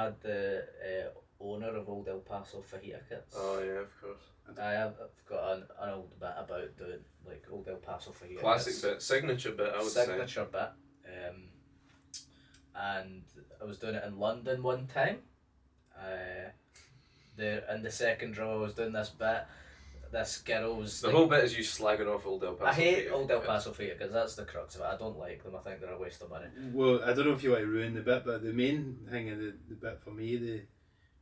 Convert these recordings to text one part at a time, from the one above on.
had the owner of Old El Paso Fajita kits. Oh yeah, of course. I've got an old bit about doing like Old El Paso Fajita Classic kits. bit, signature bit, I would say. Signature bit. And I was doing it in London one time. In the second row, I was doing this bit. This girl's... The whole bit is you slagging off Old El Paso. I hate Old El Paso Fajita because that's the crux of it. I don't like them. I think they're a waste of money. Well, I don't know if you want to ruin the bit, but the main thing of the bit for me,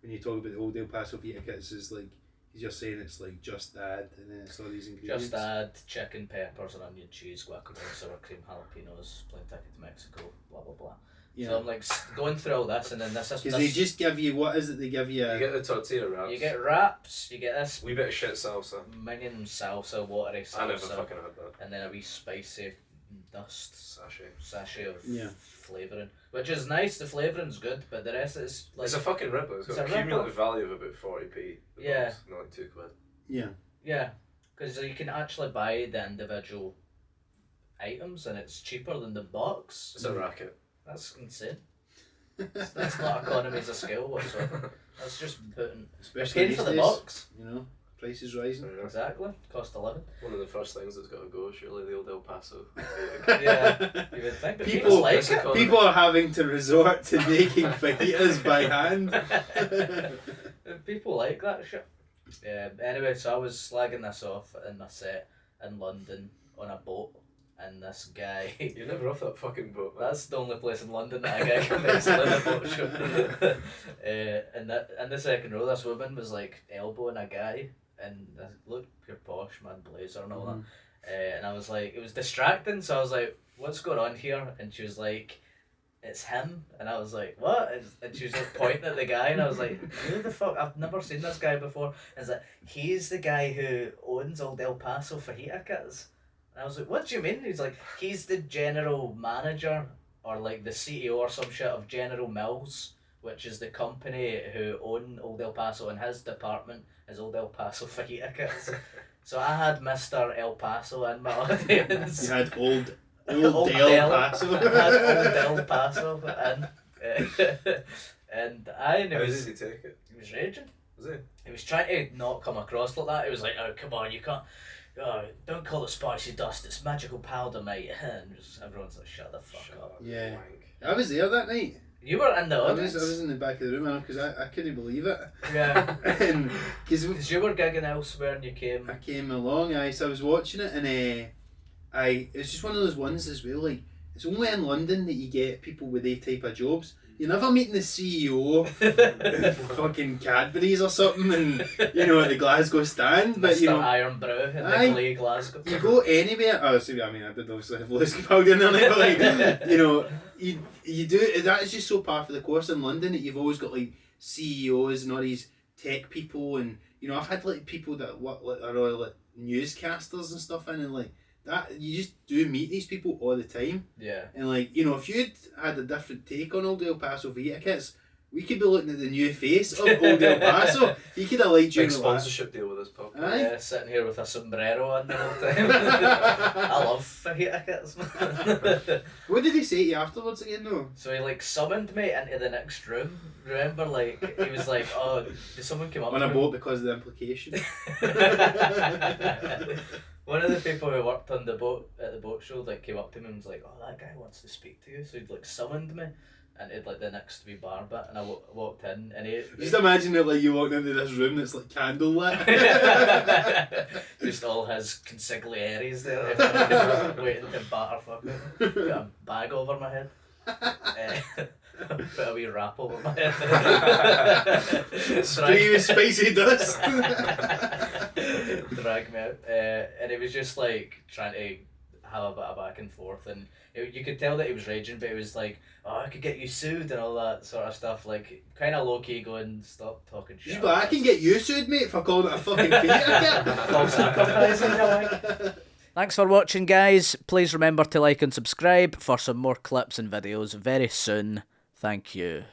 when you talk about the Old El Paso Fajita kits, is like, you're saying it's like just add, and then it's all these ingredients. Just add chicken, peppers, and onion, cheese, guacamole, sour cream, jalapenos, plain ticket to Mexico, blah blah blah. Yeah. So I'm like going through all this, and then this is... Because they just give you, what is it they give you? You get the tortilla wraps. You get wraps, you get this... Wee bit of shit salsa. Minion salsa, watery salsa. I never fucking had that. And then a wee spicy dust. Sachet of yeah. flavouring. Which is nice, the flavouring's good, but the rest is like... It's a fucking ripper. It's got a cumulative value of about 40p. Yeah. Not like £2. Yeah. Yeah, because you can actually buy the individual items and it's cheaper than the box. It's a racket. That's insane. That's not economies of scale whatsoever. That's just putting... Especially paying for the days, box. You know, prices rising. Yeah. Exactly. Cost of living. One of the first things that's got to go, surely, the Old El Paso. Yeah, you would think. But people like it. People are having to resort to making fajitas by hand. People like that shit. Anyway, so I was slagging this off in my set in London on a boat, and this guy... You're never off that fucking boat, man. That's the only place in London that a guy can make a boat show. In the second row, this woman was like elbowing a guy, and looked pure posh, man, blazer and all that. And I was like, it was distracting, so I was like, what's going on here? And she was like, it's him. And I was like, what? And she was like pointing at the guy, and I was like, who the fuck? I've never seen this guy before. And it's like, he's the guy who owns Old El Paso Fajita kits. And I was like, what do you mean? He's like, he's the general manager or like the CEO or some shit of General Mills, which is the company who own Old El Paso, and his department is Old El Paso Fajita kits. So I had Mr. El Paso in my audience. You had Old Old El Paso. I had Old El Paso and I knew... How did he take it? He was raging. Was he? He was trying to not come across like that. He was like, oh, come on, you can't... Oh, don't call it spicy dust, it's magical powder, mate. And everyone's like, shut the fuck up. Yeah. Wank. I was there that night. You were in the I audience? was in the back of the room because I couldn't believe it. Yeah. Because you were gigging elsewhere and you came... I came along, so I was watching it, and it's just one of those ones as well, like, it's only in London that you get people with they type of jobs. You're never meeting the CEO of fucking Cadbury's or something, and you know, at the Glasgow stand, but Mr. you know, Iron Brew in the Clay, Glasgow. you go anywhere. Oh, see, I mean, I did obviously have Lewis Capaldi in there, but like, you know, you do that is just so par for the course in London that you've always got like CEOs and all these tech people, and you know, I've had like people that work like are all like newscasters and stuff in, and like that you just do meet these people all the time. Yeah. And like, you know, if you'd had a different take on Old El Paso Fajita kits, we could be looking at the new face of Old El Paso. He could have liked you. Big sponsorship deal with this pub. Yeah, sitting here with a sombrero on the whole time. I love fajita kits, man. What did he say to you afterwards again though? So he like summoned me into the next room. Remember, like, he was like, oh, did someone come up On to a me? boat because of the implication. One of the people who worked on the boat at the boat show like came up to me and was like, oh, that guy wants to speak to you. So he'd like summoned me into like the next wee bar bit, and I walked in, and he Just imagine it like you walked into this room that's like candlelit. just all his consiglieres there waiting to batter fucking. Got a bag over my head. Put a wee wrap over my head. Spray you with spicy dust. Drag me out. And it was just like trying to have a bit of back and forth, and you could tell that he was raging, but he was like, oh, I could get you sued and all that sort of stuff, like kind of low key going, stop talking shit. But I can get you sued, mate, for calling it a fucking fajita False advertising, you like. Thanks for watching, guys. Please remember to like and subscribe for some more clips and videos very soon. Thank you.